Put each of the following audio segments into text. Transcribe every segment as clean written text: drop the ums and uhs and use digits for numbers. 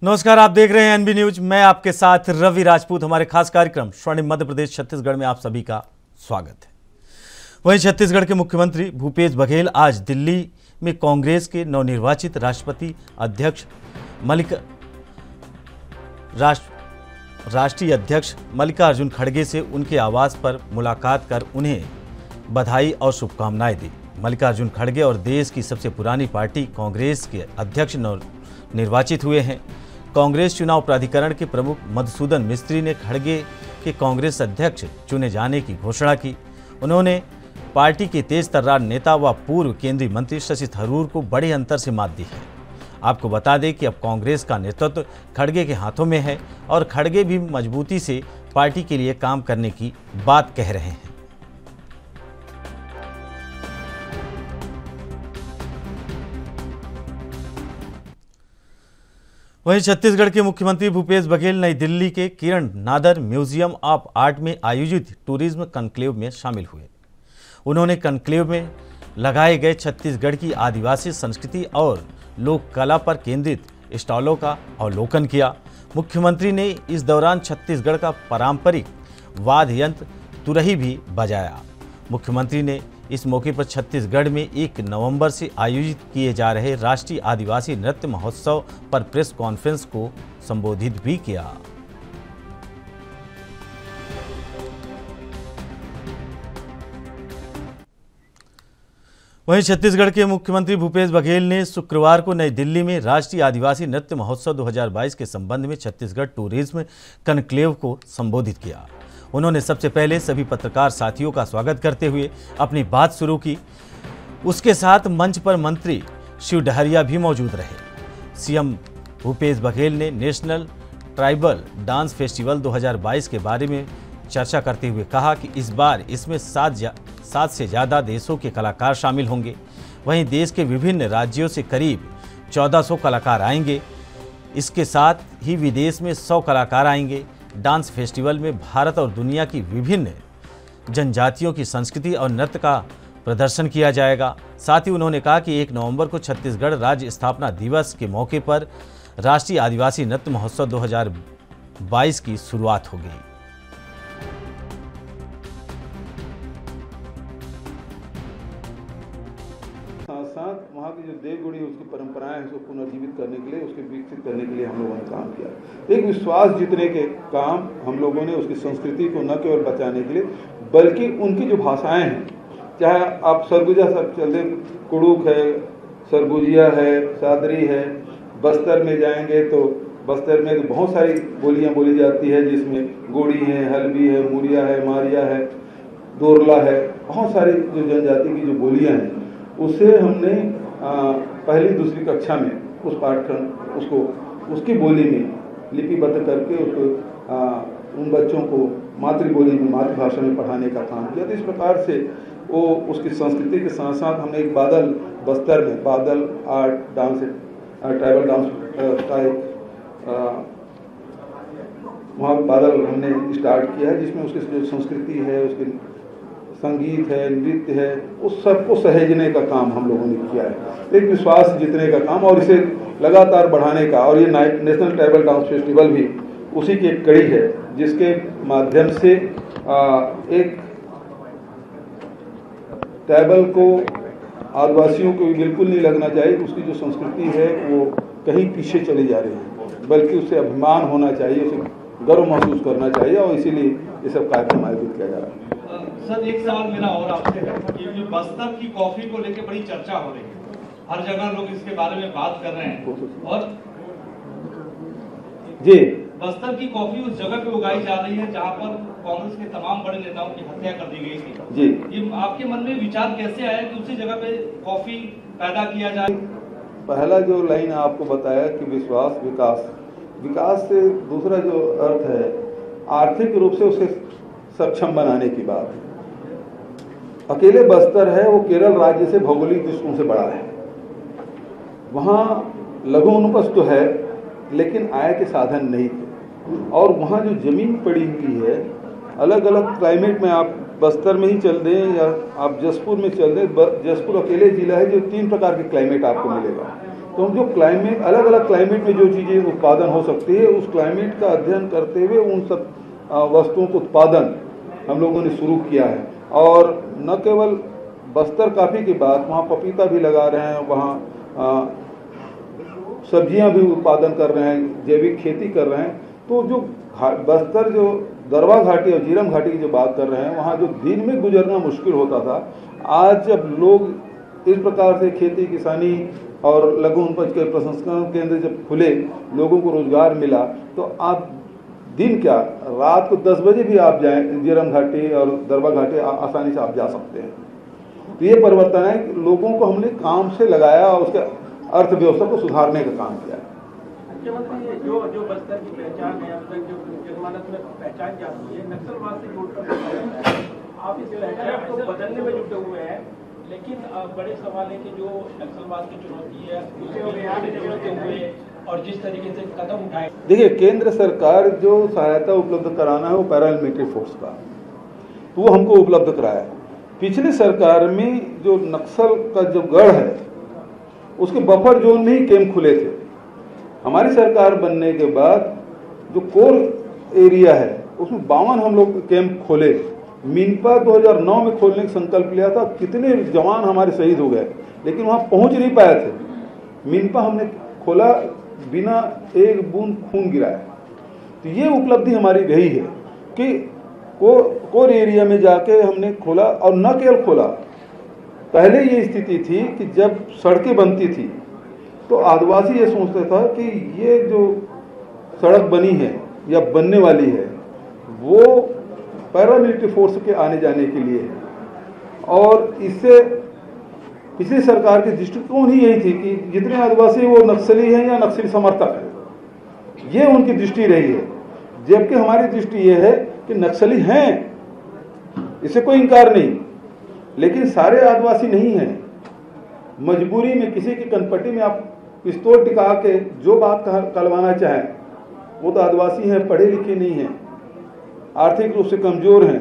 नमस्कार, आप देख रहे हैं एनबी न्यूज। मैं आपके साथ रवि राजपूत। हमारे खास कार्यक्रम स्वर्णिम मध्य प्रदेश छत्तीसगढ़ में आप सभी का स्वागत है। वहीं छत्तीसगढ़ के मुख्यमंत्री भूपेश बघेल आज दिल्ली में कांग्रेस के नवनिर्वाचित राष्ट्रपति अध्यक्ष राष्ट्रीय अध्यक्ष मल्लिकार्जुन खड़गे से उनके आवास पर मुलाकात कर उन्हें बधाई और शुभकामनाएं दी। मल्लिकार्जुन खड़गे और देश की सबसे पुरानी पार्टी कांग्रेस के अध्यक्ष निर्वाचित हुए हैं। कांग्रेस चुनाव प्राधिकरण के प्रमुख मधुसूदन मिस्त्री ने खड़गे के कांग्रेस अध्यक्ष चुने जाने की घोषणा की। उन्होंने पार्टी के तेज तर्रार नेता व पूर्व केंद्रीय मंत्री शशि थरूर को बड़े अंतर से मात दी है। आपको बता दें कि अब कांग्रेस का नेतृत्व खड़गे के हाथों में है और खड़गे भी मजबूती से पार्टी के लिए काम करने की बात कह रहे हैं। वहीं छत्तीसगढ़ के मुख्यमंत्री भूपेश बघेल नई दिल्ली के किरण नादर म्यूजियम ऑफ आर्ट में आयोजित टूरिज्म कॉन्क्लेव में शामिल हुए। उन्होंने कॉन्क्लेव में लगाए गए छत्तीसगढ़ की आदिवासी संस्कृति और लोक कला पर केंद्रित स्टॉलों का अवलोकन किया। मुख्यमंत्री ने इस दौरान छत्तीसगढ़ का पारंपरिक वाद्य यंत्र तुरही भी बजाया। मुख्यमंत्री ने इस मौके पर छत्तीसगढ़ में 1 नवंबर से आयोजित किए जा रहे राष्ट्रीय आदिवासी नृत्य महोत्सव पर प्रेस कॉन्फ्रेंस को संबोधित भी किया। वहीं छत्तीसगढ़ के मुख्यमंत्री भूपेश बघेल ने शुक्रवार को नई दिल्ली में राष्ट्रीय आदिवासी नृत्य महोत्सव 2022 के संबंध में छत्तीसगढ़ टूरिज्म कॉन्क्लेव को संबोधित किया। उन्होंने सबसे पहले सभी पत्रकार साथियों का स्वागत करते हुए अपनी बात शुरू की। उसके साथ मंच पर मंत्री शिव डहरिया भी मौजूद रहे। सीएम भूपेश बघेल ने नेशनल ट्राइबल डांस फेस्टिवल 2022 के बारे में चर्चा करते हुए कहा कि इस बार इसमें 7 से ज़्यादा देशों के कलाकार शामिल होंगे। वहीं देश के विभिन्न राज्यों से करीब 1400 कलाकार आएंगे। इसके साथ ही विदेश में 100 कलाकार आएंगे। डांस फेस्टिवल में भारत और दुनिया की विभिन्न जनजातियों की संस्कृति और नृत्य का प्रदर्शन किया जाएगा। साथ ही उन्होंने कहा कि 1 नवंबर को छत्तीसगढ़ राज्य स्थापना दिवस के मौके पर राष्ट्रीय आदिवासी नृत्य महोत्सव 2022 की शुरुआत होगी। साथ वहाँ की जो देवगुड़ी उसकी परंपराएं हैं उसको पुनर्जीवित करने के लिए, उसके विकसित करने के लिए हम लोगों ने काम किया। एक विश्वास जीतने के काम हम लोगों ने उसकी संस्कृति को न केवल बचाने के लिए बल्कि उनकी जो भाषाएं हैं, चाहे आप सरगुजा सब चल दें, कुड़ुक है, सरगुजिया है, सादरी है। बस्तर में जाएंगे तो बस्तर में तो बहुत सारी बोलियाँ बोली जाती है, जिसमें गोड़ी है, हल्बी है, मुरिया है, मारिया है, दोरला है। बहुत सारी जो जनजाति की जो बोलियाँ हैं उसे हमने पहली दूसरी कक्षा में उस पाठ्यक्रम उसको उसकी बोली में लिपिबद्ध करके उसको उन बच्चों को मातृबोली में, मातृभाषा में पढ़ाने का काम किया। तो इस प्रकार से वो उसकी संस्कृति के साथ साथ हमने एक बादल, बस्तर में बादल आर्ट डांस, ट्राइबल डांस का एक वहाँ बादल हमने स्टार्ट किया है, जिसमें उसकी जो संस्कृति है, उसकी संगीत है, नृत्य है, उस सबको सहेजने का काम हम लोगों ने किया है। एक विश्वास जीतने का काम और इसे लगातार बढ़ाने का। और ये नेशनल ट्राइबल डांस फेस्टिवल भी उसी की एक कड़ी है, जिसके माध्यम से एक ट्राइबल को, आदिवासियों को भी बिल्कुल नहीं लगना चाहिए उसकी जो संस्कृति है वो कहीं पीछे चली जा रही है, बल्कि उससे अभिमान होना चाहिए, उसे गर्व महसूस करना चाहिए। और इसीलिए ये सब कार्यक्रम आयोजित किया जा रहा है। सर, एक सवाल मेरा और आपसे है कि जो बस्तर की कॉफी को लेकर बड़ी चर्चा हो रही है, हर जगह लोग इसके बारे में बात कर रहे हैं, और जी बस्तर की कॉफी उस जगह पे उगाई जा रही है जहां पर कांग्रेस के तमाम बड़े नेताओं की हत्या कर दी गई थी। जी, ये आपके मन में विचार कैसे आया कि उसी जगह पे कॉफी पैदा किया जाए? पहला जो लाइन आपको बताया कि विश्वास, विकास, विकास से दूसरा जो अर्थ है आर्थिक रूप से उसे सक्षम बनाने की बात है। अकेले बस्तर है वो केरल राज्य से भौगोलिक दृष्टिकोण से बड़ा है। वहाँ लघु अनुपज तो है लेकिन आय के साधन नहीं थे। और वहाँ जो जमीन पड़ी हुई है, अलग अलग क्लाइमेट में, आप बस्तर में ही चल दें या आप जसपुर में चल दें, जसपुर अकेले जिला है जो 3 प्रकार के क्लाइमेट आपको मिलेगा। तो हम जो क्लाइमेट, अलग अलग क्लाइमेट में जो चीज़ें उत्पादन हो सकती है, उस क्लाइमेट का अध्ययन करते हुए उन सब वस्तुओं को उत्पादन हम लोगों ने शुरू किया है। और न केवल बस्तर कॉफ़ी की बात, वहाँ पपीता भी लगा रहे हैं, वहाँ सब्जियां भी उत्पादन कर रहे हैं, जैविक खेती कर रहे हैं। तो जो बस्तर, जो दरवा घाटी और जीरम घाटी की जो बात कर रहे हैं, वहाँ जो दिन में गुजरना मुश्किल होता था, आज जब लोग इस प्रकार से खेती किसानी और लघु उपज के प्रसंस्करण केंद्र जब खुले, लोगों को रोजगार मिला, तो आप दिन क्या रात को 10 बजे भी आप जाएं जीरम घाटी और दरवा घाटी आसानी से आप जा सकते हैं। तो ये परिवर्तन है कि लोगों को हमने काम से लगाया और उसके अर्थव्यवस्था को सुधारने का काम किया। मुख्यमंत्री, जो बस्तर की पहचान है, अब तक जो जनमानस में पहचान जाती है, नक्सलवाद से जोड़कर आप इस पहचान को बदलने में जुटे हुए हैं, लेकिन बड़े सवाल है कि जो नक्सलवाद की चुनौती है उसे जोड़ते हुए और जिस तरीके से कदम उठाए। देखिए, केंद्र सरकार जो सहायता उपलब्ध कराना है वो पैरामिलिट्री फोर्स का, तो वो हमको उपलब्ध कराया। पिछली सरकार में जो नक्सल का जो गढ़ है, उसके बफर जोन में ही कैंप खुले थे। हमारी सरकार बनने के बाद जो कोर एरिया है उसमें 52 हम लोग कैंप खोले। मिनपा 2009 में खोलने का संकल्प लिया था, कितने जवान हमारे शहीद हो गए, लेकिन वहाँ पहुँच नहीं पाए थे। मिनपा हमने खोला बिना एक बूंद खून गिराए। तो ये उपलब्धि हमारी रही है कि कोर एरिया में जाके हमने खोला। और न केवल खोला, पहले ये स्थिति थी कि जब सड़कें बनती थी तो आदिवासी ये सोचता था कि ये जो सड़क बनी है या बनने वाली है वो पैरामिलिट्री फोर्स के आने जाने के लिए है। और इससे पिछली सरकार की दृष्टिकोण ही यही थी कि जितने आदिवासी वो नक्सली हैं या नक्सली समर्थक हैं, ये उनकी दृष्टि रही है। जबकि हमारी दृष्टि ये है कि नक्सली हैं, इससे कोई इनकार नहीं, लेकिन सारे आदिवासी नहीं हैं। मजबूरी में किसी की कनपट्टी में आप पिस्तौल टिका के जो बात कहलवाना चाहें, वो तो आदिवासी हैं, पढ़े लिखे नहीं हैं, आर्थिक रूप से कमजोर हैं,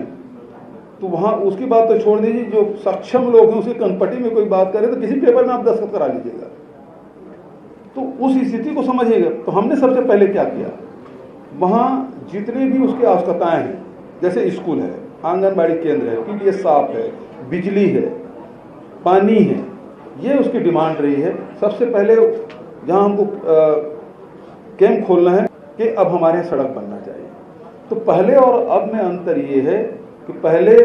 तो वहाँ उसकी बात तो छोड़ दीजिए, जो सक्षम लोग हैं उसकी कनपट्टी में कोई बात करे तो किसी पेपर में आप दस्तखत करा लीजिएगा, तो उस स्थिति को समझिएगा। तो हमने सबसे पहले क्या किया, वहाँ जितने भी उसकी आवश्यकताएं हैं, जैसे स्कूल है, आंगनबाड़ी केंद्र है, पीडीएस साफ है, बिजली है, पानी है, ये उसकी डिमांड रही है। सबसे पहले जहाँ हमको कैंप खोलना है कि अब हमारे यहाँ सड़क बनना चाहिए। तो पहले और अब में अंतर ये है कि पहले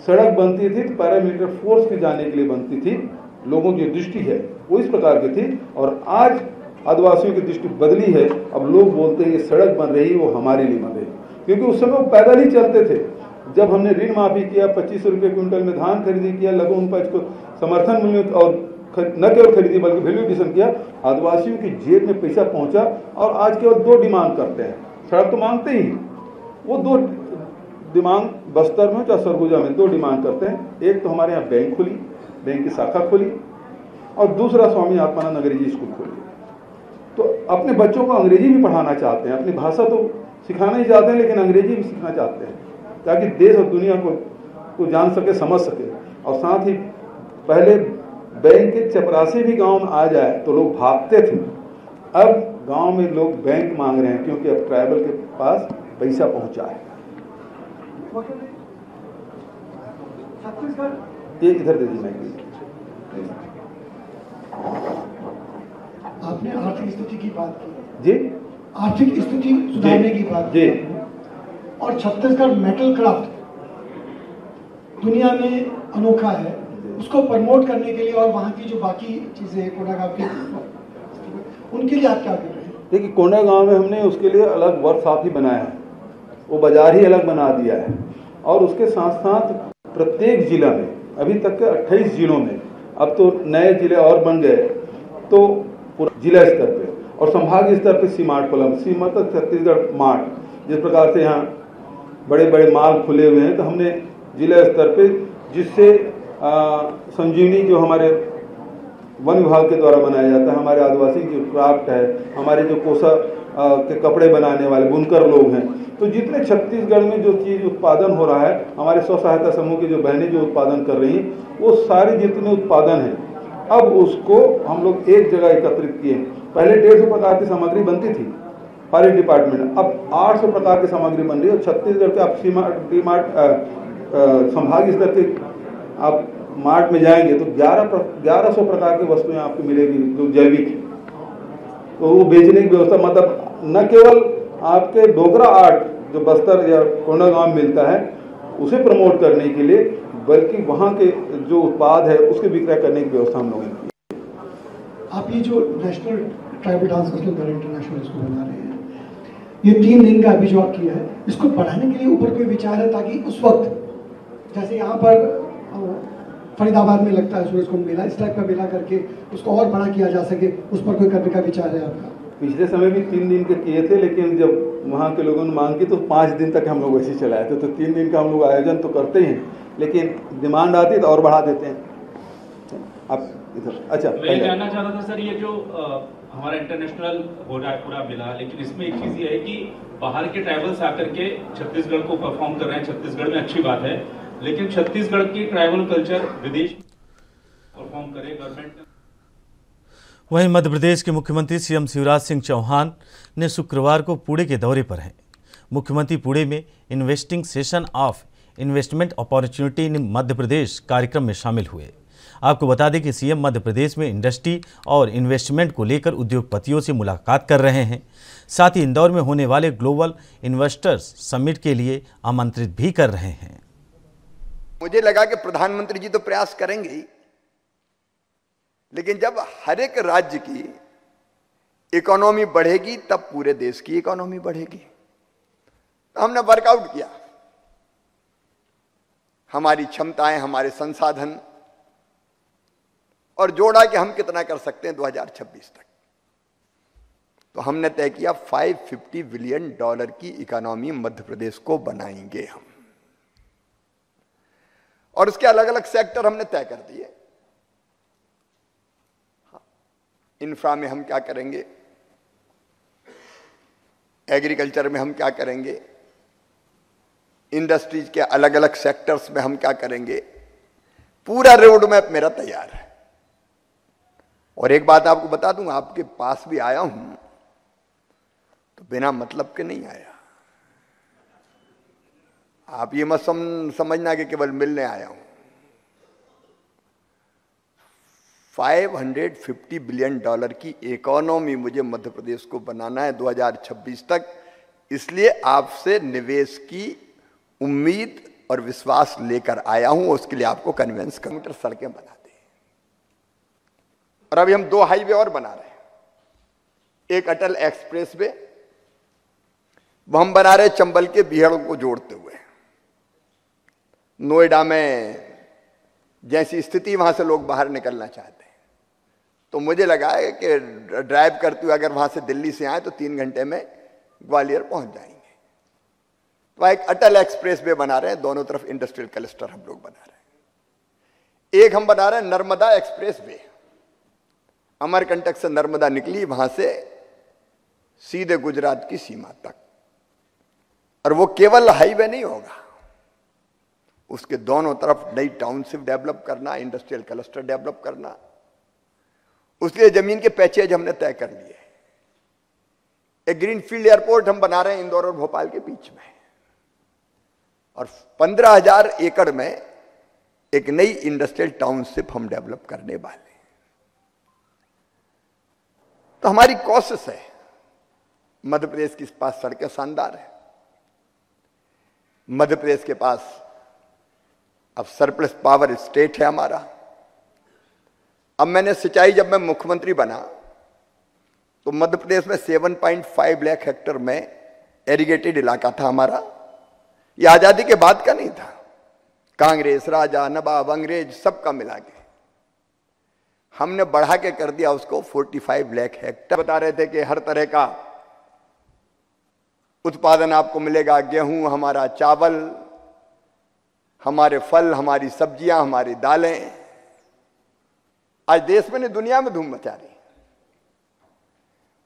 सड़क बनती थी तो पैरामिलिट्री फोर्स के जाने के लिए बनती थी, लोगों की दृष्टि है वो इस प्रकार की थी। और आज आदिवासियों की दृष्टि बदली है, अब लोग बोलते हैं ये सड़क बन रही वो हमारे लिए बन रही, क्योंकि उस समय वो पैदल ही चलते थे। जब हमने ऋण माफी किया, 2500 रुपये क्विंटल में धान खरीदी किया, लघु उपज को समर्थन मूल्य और न केवल खरीदी बल्कि वैल्यू एडिशन किया, आदिवासियों की जेब में पैसा पहुंचा। और आज केवल 2 डिमांड करते हैं, सड़क तो मांगते ही, वो 2 डिमांड बस्तर में चाहे सरगुजा में 2 डिमांड करते हैं। एक तो हमारे यहाँ बैंक खुली, बैंक की शाखा खुली, और दूसरा स्वामी आत्मानंद अंग्रेजी स्कूल खोली। तो अपने बच्चों को अंग्रेजी भी पढ़ाना चाहते हैं, अपनी भाषा तो सिखाना ही चाहते हैं, लेकिन अंग्रेजी भी सीखना चाहते हैं ताकि देश और दुनिया को जान सके, समझ सके। और साथ ही पहले बैंक के चपरासी भी गांव में आ जाए तो लोग भागते थे, अब गांव में लोग बैंक मांग रहे हैं, क्योंकि अब ट्राइबल के पास पैसा पहुंचा है। ये इधर दे दीजिए। आपने आर्थिक स्थिति की बात की जी, आर्थिक स्थिति सुधारने की बात जी, और छत्तीसगढ़ मेटल क्राफ्ट दुनिया में अनोखा है, उसको प्रमोट करने के लिए और वहाँ की जो बाकी चीज़ें कोंडागांव की, उनके लिए आप क्या कर रहे हैं? देखिए, कोंडागांव में हमने उसके लिए अलग वर्कशॉप ही बनाया है, वो बाजार ही अलग बना दिया है। और उसके साथ साथ प्रत्येक जिला में, अभी तक के 28 जिलों में, अब तो नए जिले और बन गए, तो जिला स्तर पे और संभागीय स्तर पे सीमार्ट खोला, मतलब छत्तीसगढ़ मार्ट, जिस प्रकार से यहाँ बड़े बड़े माल खुले हुए हैं, तो हमने जिला स्तर पे, जिससे संजीवनी जो हमारे वन विभाग के द्वारा बनाया जाता है, हमारे आदिवासी जो क्राफ्ट है, हमारे जो कोसा के कपड़े बनाने वाले बुनकर लोग हैं, तो जितने छत्तीसगढ़ में जो चीज़ उत्पादन हो रहा है, हमारे स्व सहायता समूह की जो बहनें जो उत्पादन कर रही हैं, वो सारे जितने उत्पादन हैं अब उसको हम लोग एक जगह एकत्रित किए। पहले 150 प्रकार की सामग्री बनती थी हर एक डिपार्टमेंट, अब 800 प्रकार की सामग्री बन रही है। छत्तीसगढ़ के आप संभाग स्तर के आप मार्ट में जाएंगे तो 1100 प्रकार की वस्तुएं आपको मिलेगी जो जैविक है। तो वो बेचने की व्यवस्था, मतलब न केवल आपके डोगरा आर्ट जो बस्तर या कोंडागांव में मिलता है उसे प्रमोट करने के लिए, बल्कि वहाँ के जो उत्पाद है उसके विक्रय करने की व्यवस्था हम लोगों ने की। आप ये जो national tribal dance festival international इसको बना रहे हैं, ये 3 दिन का अभी जो आप किया है, इसको बढ़ाने के लिए ऊपर कोई विचार है ताकि उस वक्त जैसे यहाँ पर फरीदाबाद में लगता है सूरज कुंभ मेला, इस टाइप का मेला करके उसको और बड़ा किया जा सके, उस पर कोई करने का विचार है आपका? पिछले समय भी 3 दिन के किए थे, लेकिन जब वहाँ के लोगों ने मांग की तो 5 दिन तक हम लोग ऐसे चलाए थे। तो 3 दिन का हम लोग आयोजन तो करते ही हैं, लेकिन डिमांड आती है तो और बढ़ा देते हैं। आप इधर अच्छा, मैं जानना चाह रहा था सर, ये जो हमारा इंटरनेशनल हो रहा है पूरा मिला, लेकिन इसमें एक चीज ये है कि बाहर के ट्राइबल्स आकर के छत्तीसगढ़ को परफॉर्म कर रहे हैं। छत्तीसगढ़ में अच्छी बात है, लेकिन छत्तीसगढ़ की ट्राइबल कल्चर विदेश में परफॉर्म करे गवर्नमेंट। वहीं मध्य प्रदेश के मुख्यमंत्री सीएम शिवराज सिंह चौहान ने शुक्रवार को पुणे के दौरे पर हैं। मुख्यमंत्री पुणे में investing session of investment opportunity in Madhya Pradesh कार्यक्रम में शामिल हुए। आपको बता दें कि सीएम मध्य प्रदेश में इंडस्ट्री और इन्वेस्टमेंट को लेकर उद्योगपतियों से मुलाकात कर रहे हैं। साथ ही इंदौर में होने वाले ग्लोबल इन्वेस्टर्स समिट के लिए आमंत्रित भी कर रहे हैं। मुझे लगा कि प्रधानमंत्री जी तो प्रयास करेंगे ही, लेकिन जब हर एक राज्य की इकोनॉमी बढ़ेगी तब पूरे देश की इकोनॉमी बढ़ेगी। तो हमने वर्कआउट किया, हमारी क्षमताएं, हमारे संसाधन, और जोड़ा कि हम कितना कर सकते हैं 2026 तक। तो हमने तय किया $550 बिलियन की इकोनॉमी मध्य प्रदेश को बनाएंगे हम, और उसके अलग अलग सेक्टर हमने तय कर दिए। इंफ्रा में हम क्या करेंगे, एग्रीकल्चर में हम क्या करेंगे, इंडस्ट्रीज के अलग अलग सेक्टर्स में हम क्या करेंगे, पूरा रोड मैप मेरा तैयार है। और एक बात आपको बता दूं, आपके पास भी आया हूं तो बिना मतलब के नहीं आया। आप ये मत समझना कि केवल मिलने आया हूं। $550 बिलियन की इकोनॉमी मुझे मध्य प्रदेश को बनाना है 2026 तक। इसलिए आपसे निवेश की उम्मीद और विश्वास लेकर आया हूं। उसके लिए आपको कन्विंस किलोमीटर सड़कें बना दें, और अभी हम 2 हाईवे और बना रहे हैं। एक अटल एक्सप्रेस वे, वो हम बना रहे चंबल के बिहड़ को जोड़ते हुए। नोएडा में जैसी स्थिति, वहां से लोग बाहर निकलना चाहते हैं, तो मुझे लगा है कि ड्राइव करते हुए अगर वहां से दिल्ली से आए तो 3 घंटे में ग्वालियर पहुंच जाएंगे। तो एक अटल एक्सप्रेस वे बना रहे हैं, दोनों तरफ इंडस्ट्रियल क्लस्टर हम लोग बना रहे हैं। एक हम बना रहे हैं नर्मदा एक्सप्रेस वे, अमरकंटक से नर्मदा निकली, वहां से सीधे गुजरात की सीमा तक। और वो केवल हाईवे नहीं होगा, उसके दोनों तरफ नई टाउनशिप डेवलप करना, इंडस्ट्रियल क्लस्टर डेवलप करना। उसके लिए जमीन के पैचेज हमने तय कर लिए। एक ग्रीनफील्ड एयरपोर्ट हम बना रहे हैं इंदौर और भोपाल के बीच में, और 15,000 एकड़ में एक नई इंडस्ट्रियल टाउनशिप हम डेवलप करने वाले हैं। तो हमारी कोशिश है, मध्य प्रदेश के पास सड़कें शानदार है, मध्य प्रदेश के पास अब सरप्लस पावर स्टेट है हमारा। अब मैंने सिंचाई, जब मैं मुख्यमंत्री बना तो मध्य प्रदेश में 7.5 लाख हेक्टेयर में एरिगेटेड इलाका था हमारा। यह आजादी के बाद का नहीं था, कांग्रेस, राजा, नवाब, अंग्रेज सबका मिला के हमने बढ़ा के कर दिया उसको 45 लाख हेक्टेयर। बता रहे थे कि हर तरह का उत्पादन आपको मिलेगा, गेहूं, हमारा चावल, हमारे फल, हमारी सब्जियां, हमारी दालें। आज देश में नहीं दुनिया में धूम मचा रही।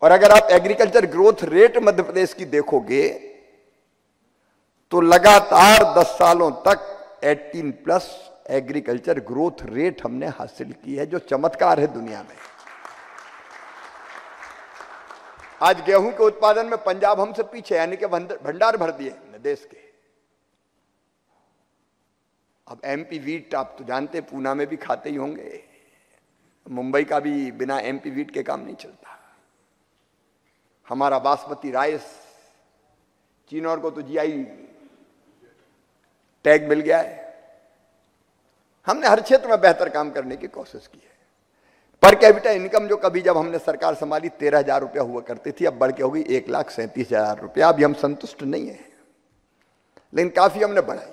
और अगर आप agriculture growth rate Madhya Pradesh की देखोगे तो लगातार 10 सालों तक 18+ एग्रीकल्चर ग्रोथ रेट हमने हासिल की है, जो चमत्कार है दुनिया में। आज गेहूं के उत्पादन में पंजाब हमसे पीछे, यानी कि भंडार भर दिए हमने देश के। अब एमपी वीट आप तो जानते, पूना में भी खाते ही होंगे, मुंबई का भी बिना एमपी वीट के काम नहीं चलता। हमारा बासमती राइस, चिनौर को तो जीआई टैग मिल गया है। हमने हर क्षेत्र में बेहतर काम करने की कोशिश की है। पर कैपिटा इनकम जो कभी जब हमने सरकार संभाली 13,000 रुपया हुआ करती थी, अब बढ़ के हो गई 1,37,000 रुपया। अभी हम संतुष्ट नहीं है, लेकिन काफी हमने बढ़ाई।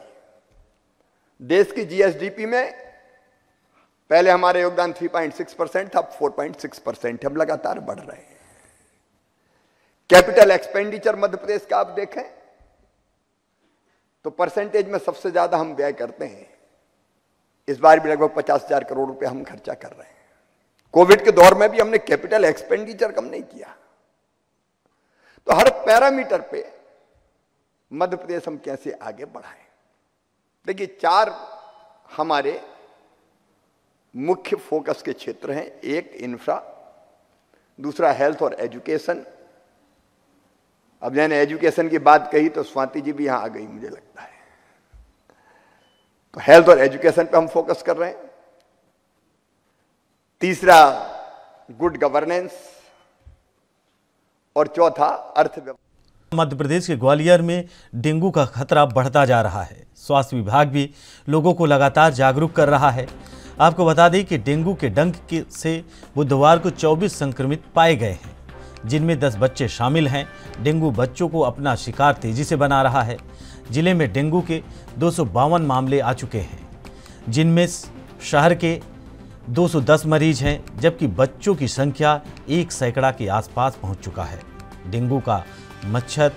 देश की जीएसडीपी में पहले हमारा योगदान 3.6% था, अब 4.6% हम लगातार बढ़ रहे हैं। कैपिटल एक्सपेंडिचर मध्य प्रदेश का आप देखें तो परसेंटेज में सबसे ज्यादा हम व्यय करते हैं। इस बार भी लगभग 50,000 करोड़ रुपए हम खर्चा कर रहे हैं। कोविड के दौर में भी हमने कैपिटल एक्सपेंडिचर कम नहीं किया। तो हर पैरामीटर पे मध्य प्रदेश हम कैसे आगे बढ़ाएं। देखिए, 4 हमारे मुख्य फोकस के क्षेत्र हैं। एक इंफ्रा, दूसरा हेल्थ और एजुकेशन। अब मैंने एजुकेशन की बात कही तो स्वाति जी भी यहां आ गई, मुझे लगता है। तो हेल्थ और एजुकेशन पे हम फोकस कर रहे हैं। तीसरा गुड गवर्नेंस, और चौथा अर्थव्यवस्था। मध्य प्रदेश के ग्वालियर में डेंगू का खतरा बढ़ता जा रहा है। स्वास्थ्य विभाग भी लोगों को लगातार जागरूक कर रहा है। आपको बता दें कि डेंगू के डंक से बुधवार को 24 संक्रमित पाए गए हैं, जिनमें 10 बच्चे शामिल हैं। डेंगू बच्चों को अपना शिकार तेजी से बना रहा है। जिले में डेंगू के 252 मामले आ चुके हैं, जिनमें शहर के 210 मरीज हैं, जबकि बच्चों की संख्या 1 सैकड़ा के आसपास पहुंच चुका है। डेंगू का मच्छर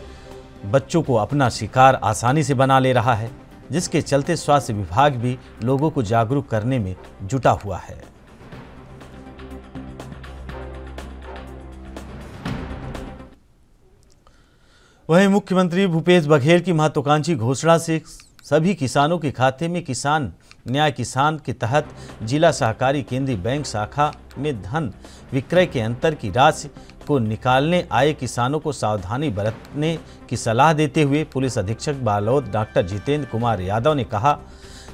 बच्चों को अपना शिकार आसानी से बना ले रहा है, जिसके चलते स्वास्थ्य विभाग भी लोगों को जागरूक करने में जुटा हुआ है। वहीं मुख्यमंत्री भूपेश बघेल की महत्वाकांक्षी घोषणा से सभी किसानों के खाते में किसान न्याय किसान के तहत जिला सहकारी केंद्रीय बैंक शाखा में धन विक्रय के अंतर की राशि को निकालने आए किसानों को सावधानी बरतने की सलाह देते हुए पुलिस अधीक्षक बालोद डॉक्टर जितेंद्र कुमार यादव ने कहा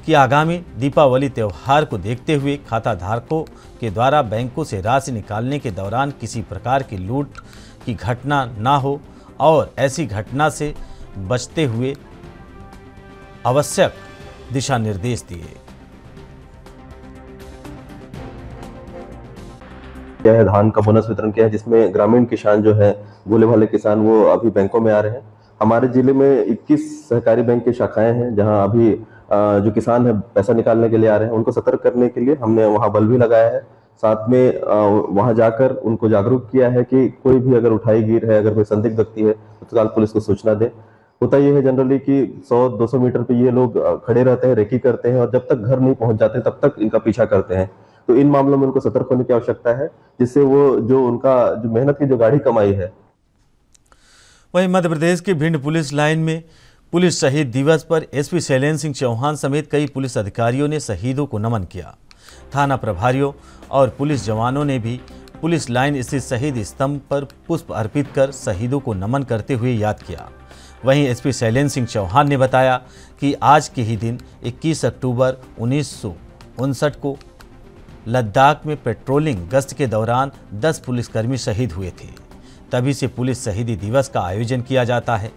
कि आगामी दीपावली त्यौहार को देखते हुए खाता धारकों के द्वारा बैंकों से राशि निकालने के दौरान किसी प्रकार की लूट की घटना ना हो और ऐसी घटना से बचते हुए आवश्यक दिशा निर्देश दिए। क्या है, धान का बोनस वितरण किया है, जिसमें ग्रामीण किसान जो है, भोले भाले किसान, वो अभी बैंकों में आ रहे हैं। हमारे जिले में 21 सहकारी बैंक की शाखाएं हैं, जहां अभी जो किसान है पैसा निकालने के लिए आ रहे हैं, उनको सतर्क करने के लिए हमने वहां बल भी लगाया है। साथ में वहां जाकर उनको जागरूक किया है कि कोई भी अगर उठाई गिर है, अगर कोई संदिग्ध व्यक्ति है तो तत्काल पुलिस को सूचना दे। होता यह है जनरली कि 100-200 मीटर पे ये लोग खड़े रहते हैं, रेकी करते हैं, और जब तक घर नहीं पहुंच जाते तब तक इनका पीछा करते हैं। तो इन मामलों में उनको सतर्क होने की आवश्यकता है, जिससे वो जो उनका जो मेहनत की जो गाढ़ी कमाई है। वहीं मध्य प्रदेश के भिंड पुलिस लाइन में पुलिस शहीद दिवस पर एसपी शैलेंद्र सिंह चौहान समेत कई पुलिस अधिकारियों ने शहीदों को नमन किया। थाना प्रभारियों और पुलिस जवानों ने भी पुलिस लाइन स्थित शहीद स्तंभ पर पुष्प अर्पित कर शहीदों को नमन करते हुए याद किया। वहीं एसपी शैलेंद्र सिंह चौहान ने बताया कि आज के ही दिन 21 अक्टूबर 1959 को लद्दाख में पेट्रोलिंग गश्त के दौरान 10 पुलिसकर्मी शहीद हुए थे। तभी से पुलिस शहीदी दिवस का आयोजन किया जाता है।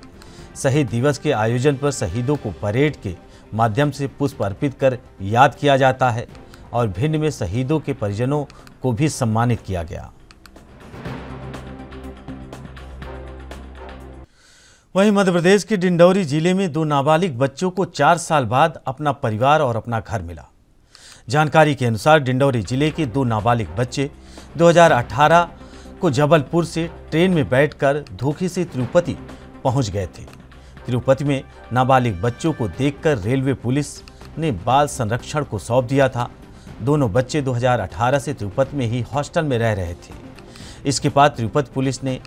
शहीद दिवस के आयोजन पर शहीदों को परेड के माध्यम से पुष्प अर्पित कर याद किया जाता है और भिंड में शहीदों के परिजनों को भी सम्मानित किया गया। वहीं मध्य प्रदेश के डिंडौरी जिले में 2 नाबालिग बच्चों को 4 साल बाद अपना परिवार और अपना घर मिला। जानकारी के अनुसार डिंडौरी जिले के 2 नाबालिग बच्चे 2018 को जबलपुर से ट्रेन में बैठकर धोखे से तिरुपति पहुंच गए थे। तिरुपति में नाबालिग बच्चों को देखकर रेलवे पुलिस ने बाल संरक्षण को सौंप दिया था। दोनों बच्चे 2018 से तिरुपति में ही हॉस्टल में रह रहे थे। इसके बाद तिरुपति पुलिस ने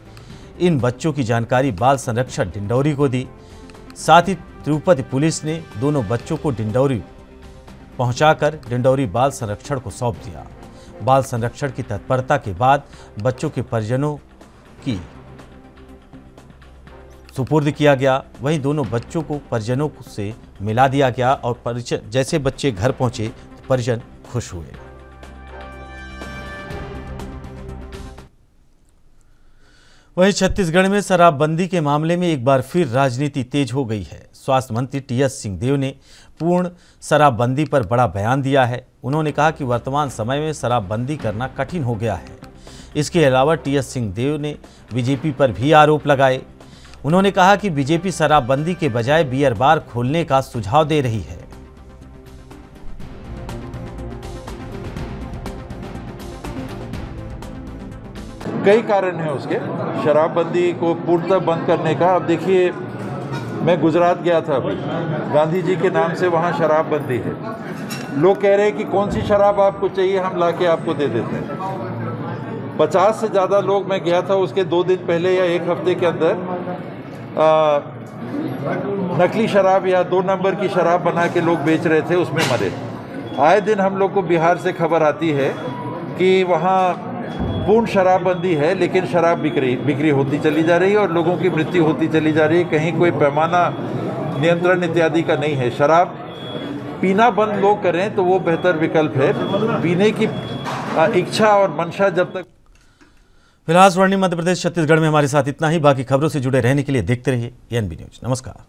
इन बच्चों की जानकारी बाल संरक्षण डिंडौरी को दी। साथ ही तिरुपति पुलिस ने दोनों बच्चों को डिंडौरी पहुंचाकर डिंडौरी बाल संरक्षण को सौंप दिया। बाल संरक्षण की तत्परता के बाद बच्चों के परिजनों की सुपुर्द किया गया। वहीं दोनों बच्चों को परिजनों से मिला दिया गया और परिजन जैसे बच्चे घर पहुंचे तो परिजन खुश हुए। वहीं छत्तीसगढ़ में शराबबंदी के मामले में एक बार फिर राजनीति तेज हो गई है। स्वास्थ्य मंत्री टीएस सिंहदेव ने पूर्ण शराबबंदी पर बड़ा बयान दिया है। उन्होंने कहा कि वर्तमान समय में शराबबंदी करना कठिन हो गया है। इसके अलावा टीएस सिंहदेव ने बीजेपी पर भी आरोप लगाए। उन्होंने कहा कि बीजेपी शराबबंदी के बजाय बियर बार खोलने का सुझाव दे रही है। कई कारण हैं उसके शराबबंदी को पूर्णतः बंद करने का। अब देखिए, मैं गुजरात गया था अभी, गांधी जी के नाम से वहाँ शराबबंदी है। लोग कह रहे हैं कि कौन सी शराब आपको चाहिए, हम लाके आपको दे देते हैं। 50 से ज़्यादा लोग, मैं गया था उसके 2 दिन पहले या 1 हफ्ते के अंदर नकली शराब या 2 नंबर की शराब बना के लोग बेच रहे थे, उसमें मरे। आए दिन हम लोग को बिहार से खबर आती है कि वहाँ पूर्ण शराबबंदी है, लेकिन शराब बिक्री होती चली जा रही है और लोगों की मृत्यु होती चली जा रही है। कहीं कोई पैमाना नियंत्रण इत्यादि का नहीं है। शराब पीना बंद लोग करें तो वो बेहतर विकल्प है। पीने की इच्छा और मंशा जब तक। फिलहाल स्वर्णिम मध्य प्रदेश छत्तीसगढ़ में हमारे साथ इतना ही। बाकी खबरों से जुड़े रहने के लिए देखते रहिए एएनबी न्यूज। नमस्कार।